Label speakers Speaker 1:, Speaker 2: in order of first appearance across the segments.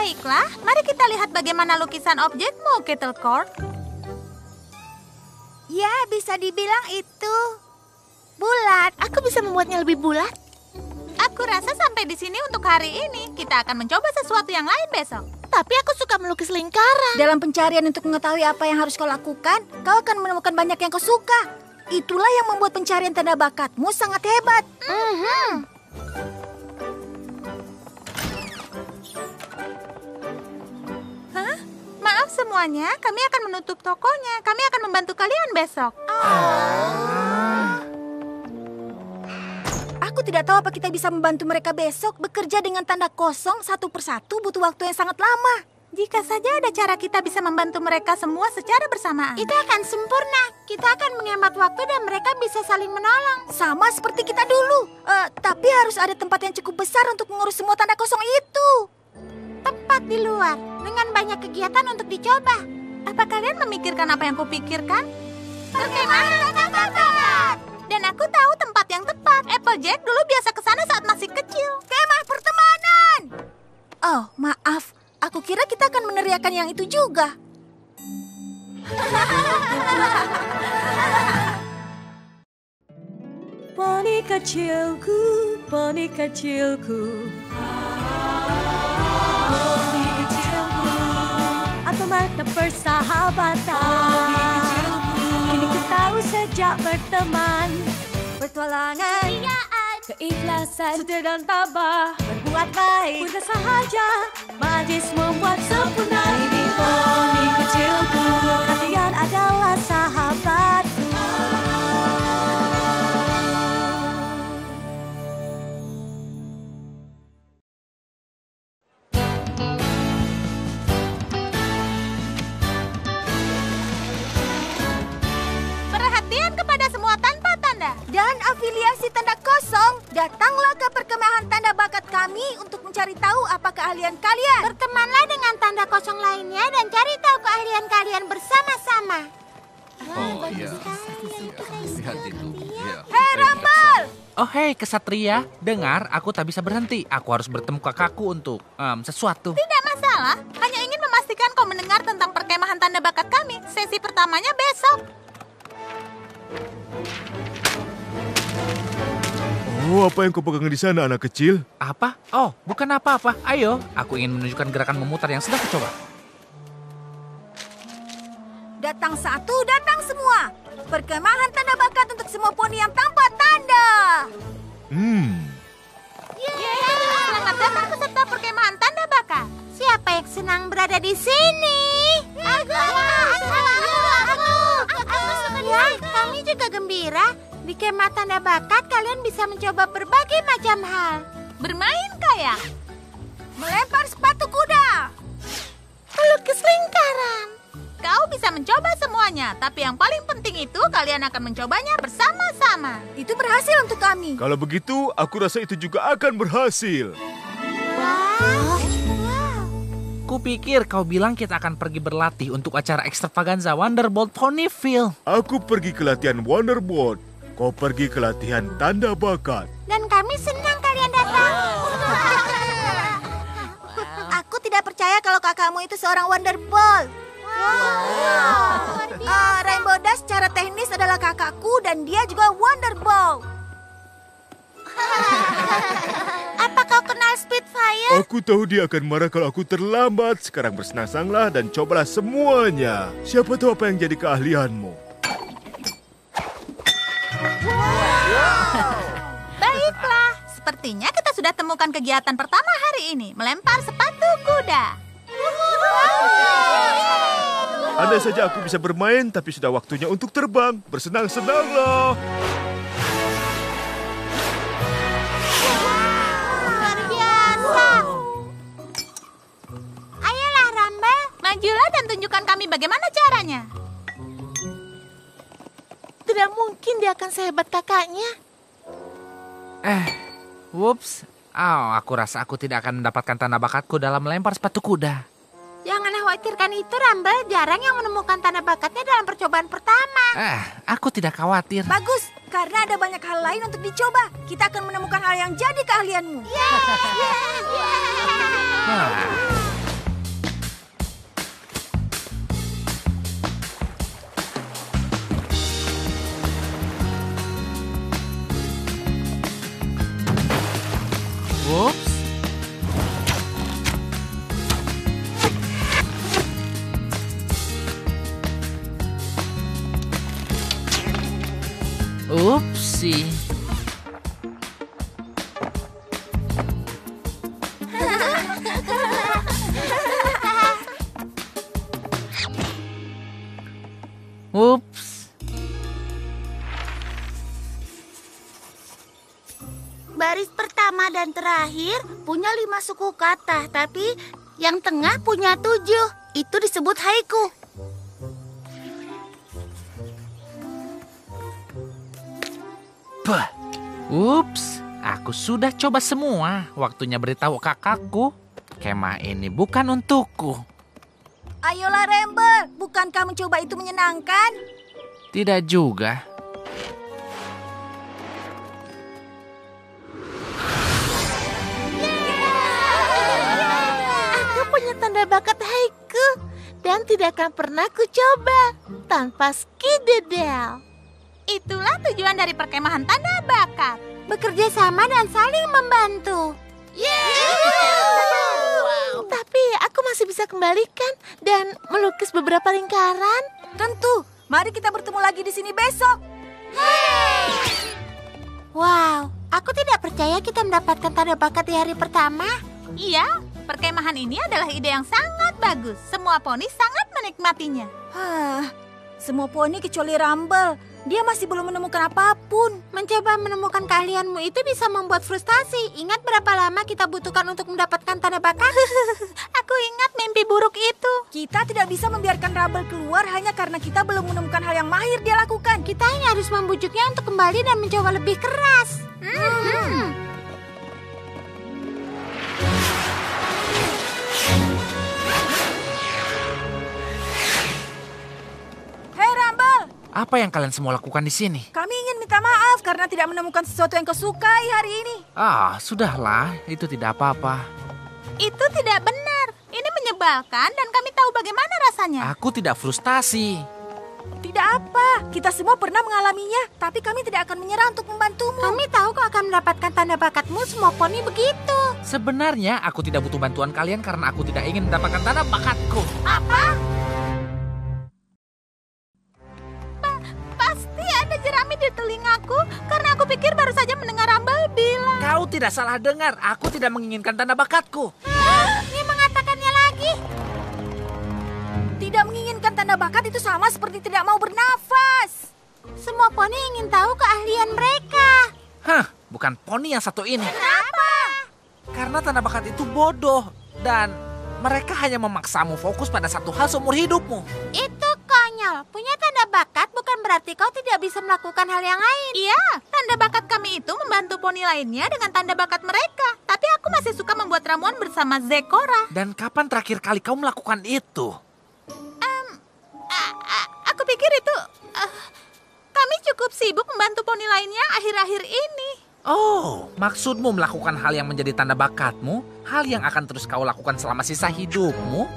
Speaker 1: Baiklah, mari kita lihat bagaimana lukisan objekmu, Kettlecorn.
Speaker 2: Ya, bisa dibilang itu bulat. Aku bisa membuatnya lebih bulat.
Speaker 1: Aku rasa sampai di sini untuk hari ini. Kita akan mencoba sesuatu yang lain besok.
Speaker 2: Tapi aku suka melukis lingkaran.
Speaker 3: Dalam pencarian untuk mengetahui apa yang harus kau lakukan, kau akan menemukan banyak yang kau suka. Itulah yang membuat pencarian tanda bakatmu sangat hebat.
Speaker 1: Hah? Maaf semuanya, kami akan menutup tokonya. Kami akan membantu kalian besok.
Speaker 3: Aku tidak tahu apa kita bisa membantu mereka besok. Bekerja dengan tanda kosong satu persatu butuh waktu yang sangat lama.
Speaker 1: Jika saja ada cara kita bisa membantu mereka semua secara bersamaan.
Speaker 2: Itu akan sempurna. Kita akan menghemat waktu dan mereka bisa saling menolong.
Speaker 3: Sama seperti kita dulu. Tapi harus ada tempat yang cukup besar untuk mengurus semua tanda kosong itu.
Speaker 2: Tempat di luar, dengan banyak kegiatan untuk dicoba.
Speaker 1: Apa kalian memikirkan apa yang kupikirkan?
Speaker 2: Bagaimana tempat?
Speaker 1: Dan aku tahu tempat yang tepat. Applejack dulu biasa ke sana saat masih kecil.
Speaker 3: Kemah pertemanan. Oh, maaf. Aku kira kita akan meneriakan yang itu juga.
Speaker 4: Poni kecilku, poni kecilku. Poni kecilku, apa mata persahabatan. Kini ku tahu sejak berteman, petualangan, keikhlasan, setia dan tabah, berbuat baik, mudah sahaja, majlis membuat sempurna. Ini poni kecilku, kalian adalah sahabatku.
Speaker 1: Perhatian kepada semua tanpa tanda.
Speaker 3: Dan afiliasi tanda kosong, datanglah ke perkemahan tanda bakat kami untuk mencari tahu apa keahlian kalian.
Speaker 2: Bertemanlah dengan tanda kosong lainnya dan cari tahu keahlian kalian bersama-sama.
Speaker 5: Oh iya, lihat itu. Ya.
Speaker 3: Hei Rumble!
Speaker 6: Oh hei kesatria, dengar aku tak bisa berhenti. Aku harus bertemu kakakku untuk sesuatu.
Speaker 1: Tidak masalah, hanya ingin memastikan kau mendengar tentang perkemahan tanda bakat kami. Sesi pertamanya besok.
Speaker 7: Oh, apa yang kau pegang di sana, anak kecil?
Speaker 6: Apa? Oh, bukan apa-apa. Ayo, aku ingin menunjukkan gerakan memutar yang sedang kucoba.
Speaker 3: Datang satu, datang semua. Perkemahan tanda bakat untuk semua poni yang tanpa tanda.
Speaker 1: Selamat datang peserta perkemahan tanda bakat.
Speaker 2: Siapa yang senang berada di sini? Aku suka. Kami juga gembira. Di kemah tanda bakat, kalian bisa mencoba berbagai macam hal.
Speaker 1: Bermain kayak
Speaker 3: Melempar sepatu kuda.
Speaker 2: Melukis lingkaran.
Speaker 1: kau bisa mencoba semuanya, tapi yang paling penting itu kalian akan mencobanya bersama-sama.
Speaker 3: Itu berhasil untuk kami.
Speaker 7: Kalau begitu, aku rasa itu juga akan berhasil.
Speaker 6: Kupikir kau bilang kita akan pergi berlatih untuk acara ekstravaganza Wonderbolt Ponyville.
Speaker 7: Aku pergi ke latihan Wonderbolt. Kau pergi ke latihan tanda bakat.
Speaker 2: Dan kami senang kalian datang.
Speaker 3: Aku tidak percaya kalau kakakmu itu seorang Wonderbolt. Rainbow Dash secara teknis adalah kakakku dan dia juga Wonderbolt.
Speaker 2: Apa kau kenal Spitfire?
Speaker 7: Aku tahu dia akan marah kalau aku terlambat. Sekarang bersenang-senanglah dan cobalah semuanya. Siapa tahu apa yang jadi keahlianmu.
Speaker 1: Baiklah, sepertinya kita sudah temukan kegiatan pertama hari ini, melempar sepatu kuda.
Speaker 7: Andai saja aku bisa bermain, tapi sudah waktunya untuk terbang. Bersenang-senanglah.
Speaker 2: Luar biasa. Ayolah, Rumble.
Speaker 1: Majulah dan tunjukkan kami bagaimana caranya.
Speaker 2: Tidak mungkin dia akan sehebat kakaknya.
Speaker 6: Whoops. Aku rasa aku tidak akan mendapatkan tanda bakatku dalam melempar sepatu kuda.
Speaker 2: Jangan khawatirkan itu, Rumble. Jarang yang menemukan tanda bakatnya dalam percobaan pertama.
Speaker 6: Aku tidak khawatir.
Speaker 3: Bagus, karena ada banyak hal lain untuk dicoba. Kita akan menemukan hal yang jadi keahlianmu.
Speaker 6: Ups. Upsi. Ups.
Speaker 2: Baris pertama dan terakhir punya 5 suku kata, tapi yang tengah punya 7. Itu disebut haiku.
Speaker 6: Bah. Ups, aku sudah coba semua. Waktunya beritahu kakakku. Kemah ini bukan untukku.
Speaker 3: Ayolah Ramble, bukankah mencoba itu menyenangkan?
Speaker 6: Tidak juga.
Speaker 2: Aku punya tanda bakat haiku dan tidak akan pernah ku coba tanpa skidedel.
Speaker 1: Itulah tujuan dari perkemahan tanda bakat.
Speaker 2: Bekerja sama dan saling membantu. Tapi aku masih bisa kembalikan dan melukis beberapa lingkaran.
Speaker 3: Tentu. Mari kita bertemu lagi di sini besok.
Speaker 2: Wow, aku tidak percaya kita mendapatkan tanda bakat di hari pertama.
Speaker 1: Iya, perkemahan ini adalah ide yang sangat bagus. Semua poni sangat menikmatinya.
Speaker 3: Semua poni kecuali Rumble. Dia masih belum menemukan apapun.
Speaker 2: Mencoba menemukan keahlianmu itu bisa membuat frustasi. Ingat berapa lama kita butuhkan untuk mendapatkan tanda bakat?
Speaker 1: Aku ingat mimpi buruk itu.
Speaker 3: Kita tidak bisa membiarkan Rumble keluar hanya karena kita belum menemukan hal yang mahir dia lakukan.
Speaker 2: Kita hanya harus membujuknya untuk kembali dan mencoba lebih keras.
Speaker 3: Hei Rumble,
Speaker 6: Apa yang kalian semua lakukan di sini?
Speaker 3: kami ingin minta maaf karena tidak menemukan sesuatu yang kau sukai hari ini.
Speaker 6: Sudahlah, itu tidak apa-apa.
Speaker 1: Itu tidak benar. Ini menyebalkan dan kami tahu bagaimana rasanya.
Speaker 6: Aku tidak frustasi.
Speaker 3: Tidak apa, kita semua pernah mengalaminya, tapi kami tidak akan menyerah untuk membantumu.
Speaker 2: Kami tahu kau akan mendapatkan tanda bakatmu, semua poni begitu.
Speaker 6: Sebenarnya aku tidak butuh bantuan kalian karena aku tidak ingin mendapatkan tanda bakatku.
Speaker 1: Pasti ada jerami di telingaku karena aku pikir baru saja mendengar Rumble bilang.
Speaker 6: Kau tidak salah dengar, aku tidak menginginkan tanda bakatku.
Speaker 2: Dia mengatakannya lagi.
Speaker 3: Tidak menginginkan tanda bakat itu sama seperti tidak mau bernafas.
Speaker 2: Semua poni ingin tahu keahlian mereka.
Speaker 6: Bukan poni yang satu ini.
Speaker 2: Kenapa?
Speaker 6: Karena tanda bakat itu bodoh dan mereka hanya memaksamu fokus pada satu hal seumur hidupmu.
Speaker 2: Itu konyol. Punya tanda bakat bukan berarti kau tidak bisa melakukan hal yang lain.
Speaker 1: Iya, tanda bakat kami itu membantu poni lainnya dengan tanda bakat mereka. Tapi aku masih suka membuat ramuan bersama Zekora.
Speaker 6: Dan kapan terakhir kali kau melakukan itu?
Speaker 1: Aku pikir itu... kami cukup sibuk membantu poni lainnya akhir-akhir ini.
Speaker 6: Oh, maksudmu melakukan hal yang menjadi tanda bakatmu? Hal yang akan terus kau lakukan selama sisa hidupmu?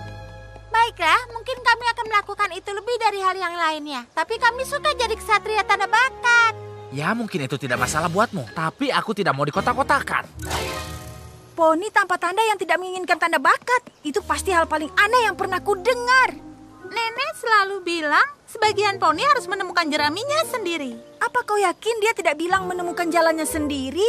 Speaker 2: Baiklah, mungkin kami akan melakukan itu lebih dari hal yang lainnya. Tapi kami suka jadi ksatria tanda bakat.
Speaker 6: Ya, mungkin itu tidak masalah buatmu. Tapi aku tidak mau dikotak-kotakan.
Speaker 3: Poni tanpa tanda yang tidak menginginkan tanda bakat. Itu pasti hal paling aneh yang pernah ku dengar.
Speaker 1: Nenek selalu bilang sebagian poni harus menemukan jeraminya sendiri.
Speaker 3: Apa kau yakin dia tidak bilang menemukan jalannya sendiri?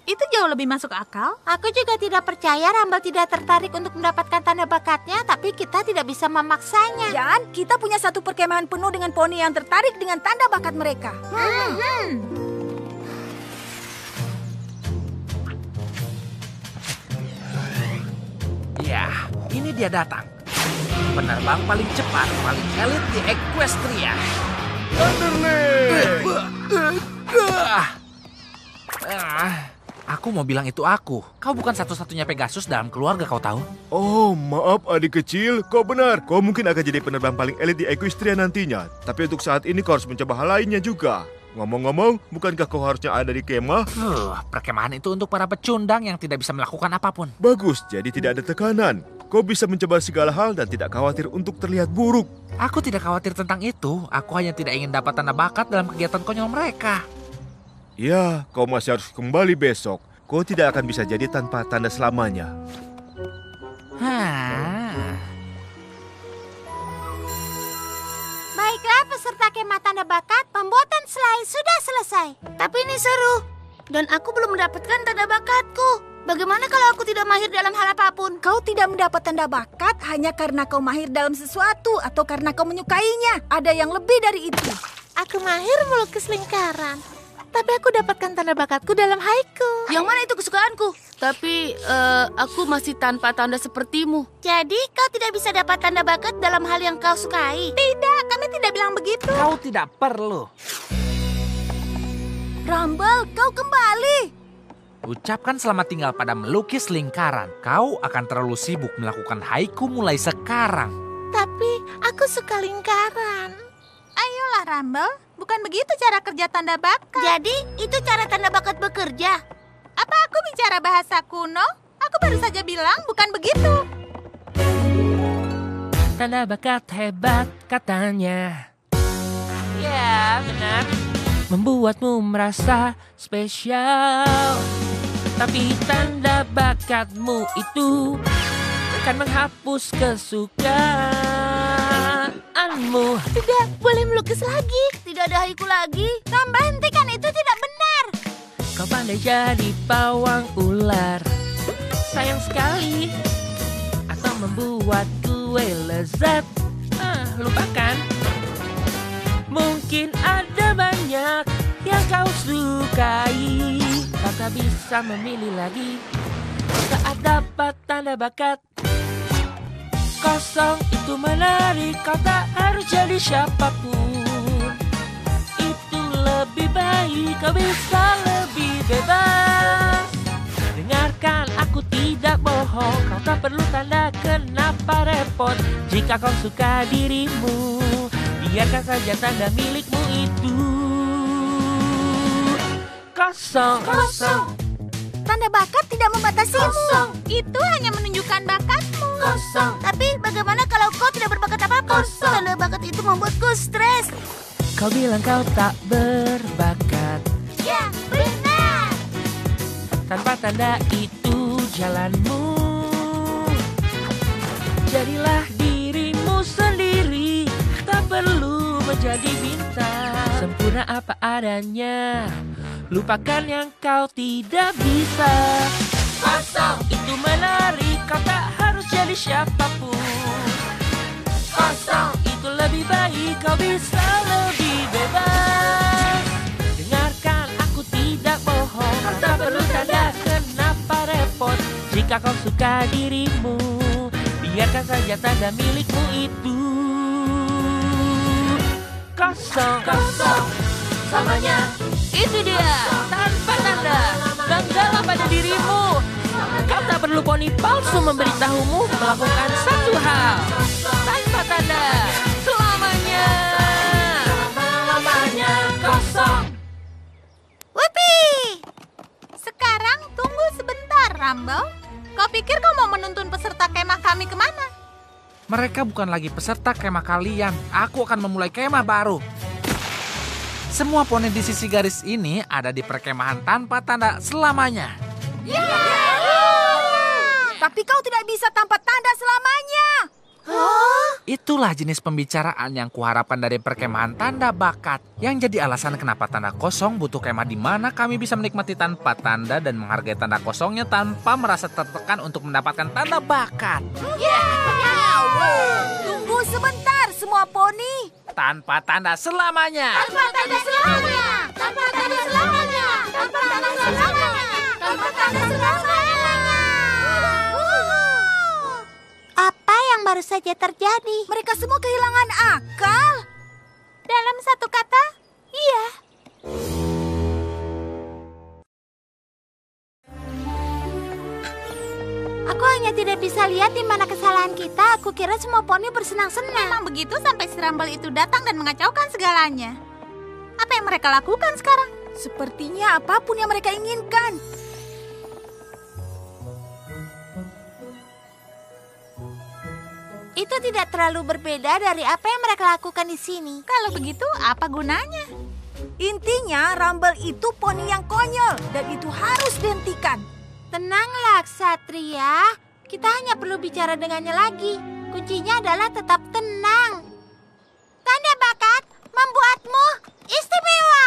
Speaker 1: Itu jauh lebih masuk akal.
Speaker 2: Aku juga tidak percaya Rumble tidak tertarik untuk mendapatkan tanda bakatnya, tapi kita tidak bisa memaksanya.
Speaker 3: Dan kita punya satu perkemahan penuh dengan poni yang tertarik dengan tanda bakat mereka.
Speaker 6: Ya, ini dia datang. Penerbang paling cepat, paling elit di Equestria. Aku mau bilang itu aku. Kau bukan satu-satunya Pegasus dalam keluarga, kau tahu?
Speaker 7: Oh, maaf adik kecil, kau benar. Kau mungkin akan jadi penerbang paling elit di Equestria nantinya. Tapi untuk saat ini kau harus mencoba hal lainnya juga. Ngomong-ngomong, bukankah kau harusnya ada di kemah?
Speaker 6: Perkemahan itu untuk para pecundang yang tidak bisa melakukan apapun.
Speaker 7: Bagus, jadi tidak ada tekanan. Kau bisa mencoba segala hal dan tidak khawatir untuk terlihat buruk.
Speaker 6: Aku tidak khawatir tentang itu. Aku hanya tidak ingin dapat tanda bakat dalam kegiatan konyol mereka.
Speaker 7: Ya, kau masih harus kembali besok. kau tidak akan bisa jadi tanpa tanda selamanya.
Speaker 2: Baiklah peserta kemah tanda bakat, pembuatan selai sudah selesai. Tapi ini seru. Dan aku belum mendapatkan tanda bakatku. Bagaimana kalau aku tidak mahir dalam hal apapun?
Speaker 3: Kau tidak mendapat tanda bakat hanya karena kau mahir dalam sesuatu atau karena kau menyukainya. Ada yang lebih dari itu.
Speaker 1: Aku mahir melukis lingkaran. Tapi aku dapatkan tanda bakatku dalam haiku.
Speaker 2: Yang mana itu kesukaanku? Tapi aku masih tanpa tanda sepertimu. Jadi kau tidak bisa dapat tanda bakat dalam hal yang kau sukai?
Speaker 1: Tidak, kami tidak bilang begitu.
Speaker 6: Kau tidak perlu.
Speaker 3: Rumble, kau kembali.
Speaker 6: Ucapkan selamat tinggal pada melukis lingkaran. Kau akan terlalu sibuk melakukan haiku mulai sekarang.
Speaker 1: Tapi aku suka lingkaran. Ayolah Rumble, bukan begitu cara kerja tanda bakat.
Speaker 2: Jadi itu cara tanda bakat bekerja?
Speaker 1: Apa aku bicara bahasa kuno? Aku baru saja bilang bukan begitu.
Speaker 8: Tanda bakat hebat katanya. Ya, benar. Membuatmu merasa spesial. Tapi tanda bakatmu itu akan menghapus kesukaanmu.
Speaker 1: Tidak boleh melukis lagi.
Speaker 2: Tidak ada haiku lagi?
Speaker 1: Tambah hentikan, itu tidak benar.
Speaker 8: Kau pandai jadi pawang ular. Sayang sekali. Atau membuat kue lezat. Lupakan. Mungkin ada banyak yang kau sukai. Kau tak bisa memilih lagi saat dapat tanda bakat. Kosong itu menarik, kau tak harus jadi siapapun. Itu lebih baik, kau bisa lebih bebas. Dengarkan, aku tidak bohong. Kau tak perlu tanda, kenapa repot? Jika kau suka dirimu, biarkan saja tanda milikmu itu kosong.
Speaker 3: Tanda bakat tidak membatasimu.
Speaker 1: Kosong. Itu hanya menunjukkan bakatmu.
Speaker 2: Kosong. Tapi bagaimana kalau kau tidak berbakat apapun? Tanda bakat itu membuatku stres.
Speaker 8: Kau bilang kau tak berbakat.
Speaker 2: Ya, benar.
Speaker 8: Tanpa tanda itu jalanmu. Jadilah dirimu sendiri. Tak perlu menjadi bintang. Sempurna apa adanya. Lupakan yang kau tidak bisa. Kosong itu menarik, kau tak harus jadi siapapun. Kosong itu lebih baik, kau bisa lebih bebas. Dengarkan, aku tidak bohong. Kau tak perlu tanda, kenapa repot? Jika kau suka dirimu, biarkan saja tanda milikmu itu kosong. Samanya. Itu dia, tanpa tanda. Banggalah pada dirimu. Kau tak perlu poni palsu memberitahumu melakukan satu hal. Tanpa tanda, selamanya kosong.
Speaker 1: Whoopee! Sekarang tunggu sebentar, Rumble. Kau pikir kau mau menuntun peserta kemah kami kemana?
Speaker 6: Mereka bukan lagi peserta kemah kalian. Aku akan memulai kemah baru. Semua poni di sisi garis ini ada di perkemahan tanpa tanda selamanya.
Speaker 3: Tapi kau tidak bisa tanpa tanda selamanya.
Speaker 6: Itulah jenis pembicaraan yang kuharapkan dari perkemahan tanda bakat. Yang jadi alasan kenapa tanda kosong butuh kemah di mana kami bisa menikmati tanpa tanda dan menghargai tanda kosongnya tanpa merasa tertekan untuk mendapatkan tanda bakat.
Speaker 3: Tunggu sebentar semua poni.
Speaker 6: Tanpa tanda selamanya.
Speaker 2: Tanpa tanda selamanya. Tanpa tanda selamanya. Tanpa tanda selamanya. Tanpa tanda selamanya.
Speaker 1: Apa yang baru saja terjadi?
Speaker 3: Mereka semua kehilangan akal.
Speaker 1: Dalam satu kata, iya.
Speaker 2: Aku hanya tidak bisa lihat di mana kesalahan kita. Aku kira semua poni bersenang-senang.
Speaker 1: Memang begitu sampai si Rumble itu datang dan mengacaukan segalanya. Apa yang mereka lakukan sekarang?
Speaker 3: Sepertinya apapun yang mereka inginkan.
Speaker 2: Itu tidak terlalu berbeda dari apa yang mereka lakukan di sini.
Speaker 1: Kalau begitu, apa gunanya?
Speaker 3: Intinya, Rumble itu poni yang konyol dan itu harus dihentikan.
Speaker 2: Tenanglah, Ksatria. Kita hanya perlu bicara dengannya lagi. Kuncinya adalah tetap tenang. Tanda bakat membuatmu istimewa.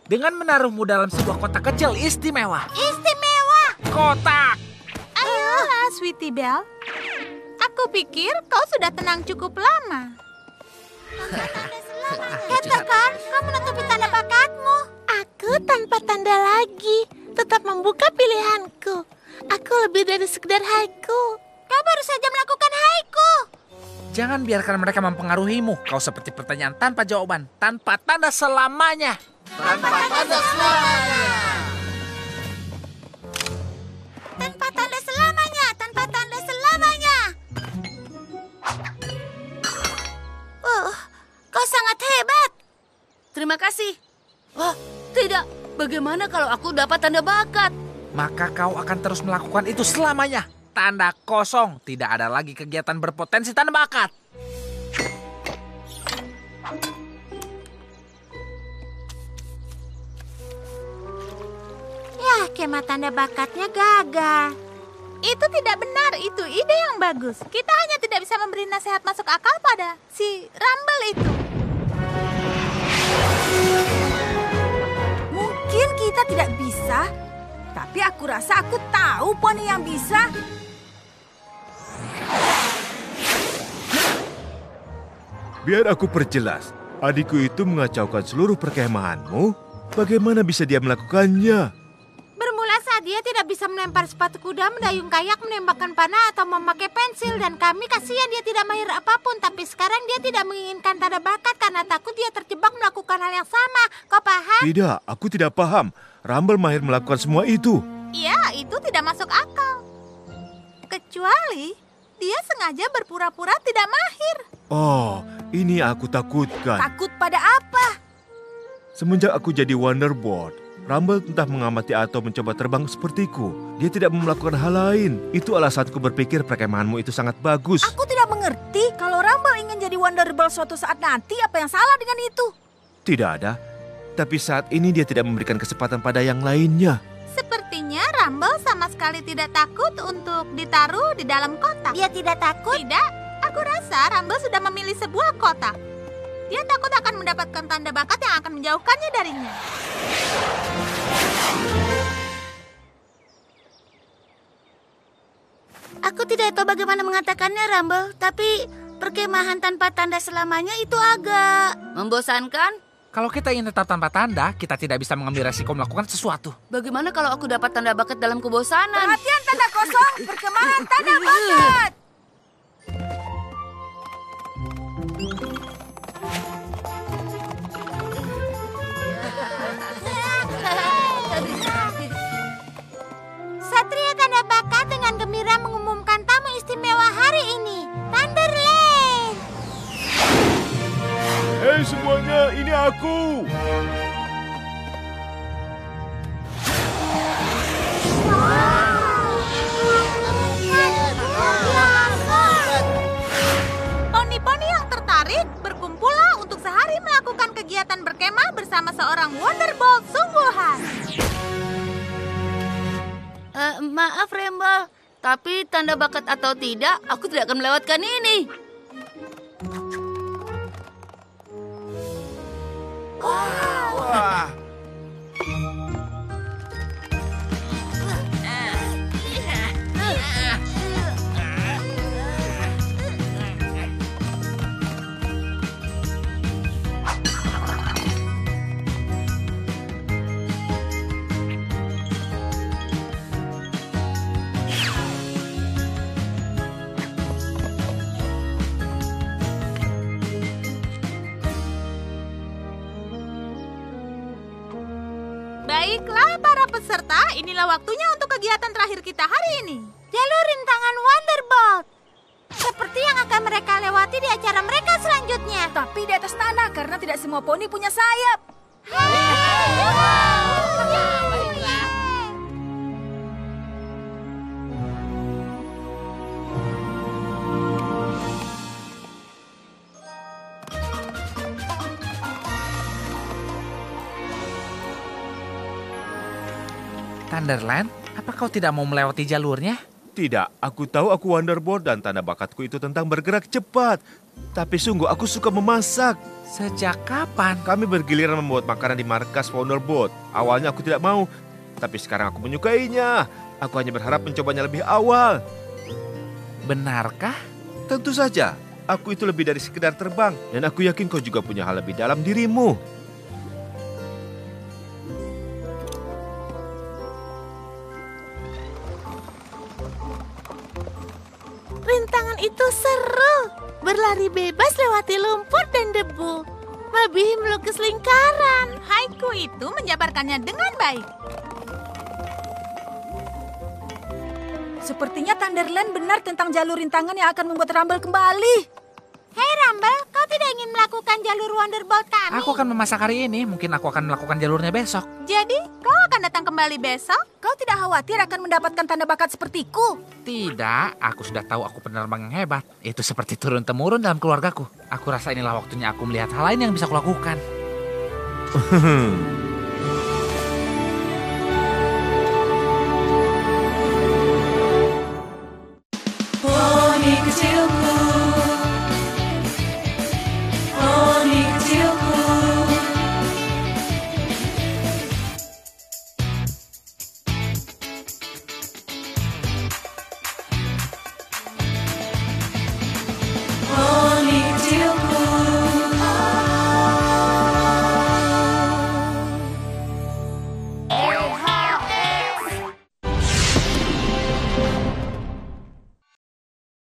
Speaker 6: Dengan menaruhmu dalam sebuah kotak kecil istimewa.
Speaker 2: Istimewa.
Speaker 6: Kotak!
Speaker 1: Ayolah, Sweetie Belle. Aku pikir kau sudah tenang cukup lama.
Speaker 2: Katakan, kau menutupi tanda bakatmu. Aku tanpa tanda lagi. Tetap membuka pilihanku. Aku lebih dari sekedar haiku. Kau baru saja melakukan haiku.
Speaker 6: Jangan biarkan mereka mempengaruhimu. Kau seperti pertanyaan tanpa jawaban, tanpa tanda selamanya.
Speaker 2: Tanpa tanda selamanya. Tanpa tanda selamanya. Tanpa tanda selamanya. Kau sangat hebat. Terima kasih. Oh, tidak. Bagaimana kalau aku dapat tanda bakat?
Speaker 6: Maka kau akan terus melakukan itu selamanya. Tanda kosong. Tidak ada lagi kegiatan berpotensi tanda bakat.
Speaker 2: Ya, kemah tanda bakatnya gagal.
Speaker 1: Itu tidak benar, itu ide yang bagus. Kita hanya tidak bisa memberi nasihat masuk akal pada si Rumble itu.
Speaker 3: Mungkin kita tidak bisa, tapi aku rasa aku tahu poni yang bisa.
Speaker 7: Biar aku perjelas. Adikku itu mengacaukan seluruh perkemahanmu. Bagaimana bisa dia melakukannya?
Speaker 2: Bermula saat dia tidak bisa melempar sepatu kuda, mendayung kayak, menembakkan panah, atau memakai pensil. Dan kami kasihan dia tidak mahir apapun. Tapi sekarang dia tidak menginginkan tanda bakat karena takut dia terjebak melakukan hal yang sama. Kau paham?
Speaker 7: Tidak, aku tidak paham. Rumble mahir melakukan semua itu.
Speaker 1: Ya, itu tidak masuk akal. Kecuali dia sengaja berpura-pura tidak mahir.
Speaker 7: Oh, ini aku takutkan.
Speaker 3: Takut pada apa?
Speaker 7: Semenjak aku jadi Wonderboard, Rumble entah mengamati atau mencoba terbang sepertiku. Dia tidak melakukan hal lain. Itu alasanku berpikir perkemahanmu itu sangat bagus.
Speaker 3: Aku tidak mengerti kalau Rumble ingin jadi Wonderboard suatu saat nanti. Apa yang salah dengan itu?
Speaker 7: Tidak ada. Tapi saat ini dia tidak memberikan kesempatan pada yang lainnya.
Speaker 1: Sepertinya Rumble sama sekali tidak takut untuk ditaruh di dalam kotak.
Speaker 2: Dia tidak takut?
Speaker 1: Tidak, aku rasa Rumble sudah memilih sebuah kotak. Dia takut akan mendapatkan tanda bakat yang akan menjauhkannya darinya.
Speaker 2: Aku tidak tahu bagaimana mengatakannya, Rumble. Tapi perkemahan tanpa tanda selamanya itu agak membosankan.
Speaker 6: Kalau kita ingin tetap tanpa tanda, kita tidak bisa mengambil resiko melakukan sesuatu.
Speaker 2: Bagaimana kalau aku dapat tanda bakat dalam kebosanan?
Speaker 3: Perhatian tanda kosong, perkemahan tanda bakat.
Speaker 2: Satria tanda bakat dengan gembira mengumumkan tamu istimewa hari ini, Thunderland.
Speaker 7: Hei semuanya, ini aku.
Speaker 1: Poni-poni yang tertarik berkumpullah untuk sehari melakukan kegiatan berkemah bersama seorang Wonderbolt sungguhan.
Speaker 2: Maaf, Rumble. Tapi tanda bakat atau tidak, aku tidak akan melewatkan ini.
Speaker 7: Wah.
Speaker 1: Baiklah para peserta, inilah waktunya untuk kegiatan terakhir kita hari ini.
Speaker 2: Jalur rintangan Wonderbolt. Seperti yang akan mereka lewati di acara mereka selanjutnya.
Speaker 3: Tapi di atas tanah karena tidak semua poni punya sayap.
Speaker 6: Thunderland, apa kau tidak mau melewati jalurnya?
Speaker 7: Tidak, aku tahu aku Wonderbolt dan tanda bakatku itu tentang bergerak cepat. Tapi sungguh aku suka memasak.
Speaker 6: Sejak kapan?
Speaker 7: Kami bergiliran membuat makanan di markas Wonderbolt. Awalnya aku tidak mau, tapi sekarang aku menyukainya. Aku hanya berharap mencobanya lebih awal.
Speaker 6: Benarkah?
Speaker 7: Tentu saja, aku itu lebih dari sekedar terbang. Dan aku yakin kau juga punya hal lebih dalam dirimu.
Speaker 2: Rintangan itu seru. Berlari bebas lewati lumpur dan debu. Melebihi melukis lingkaran.
Speaker 1: Haiku itu menjabarkannya dengan baik.
Speaker 3: Sepertinya Thunderland benar tentang jalur rintangan yang akan membuat Rumble kembali.
Speaker 2: Hei Rumble, kau tidak ingin melakukan jalur Wonderbolt kami?
Speaker 6: Aku akan memasak hari ini, mungkin aku akan melakukan jalurnya besok.
Speaker 1: Jadi, kau akan datang kembali besok?
Speaker 3: Kau tidak khawatir akan mendapatkan tanda bakat sepertiku?
Speaker 6: Tidak, aku sudah tahu aku penerbang yang hebat. Itu seperti turun-temurun dalam keluargaku. Aku rasa inilah waktunya aku melihat hal lain yang bisa kulakukan.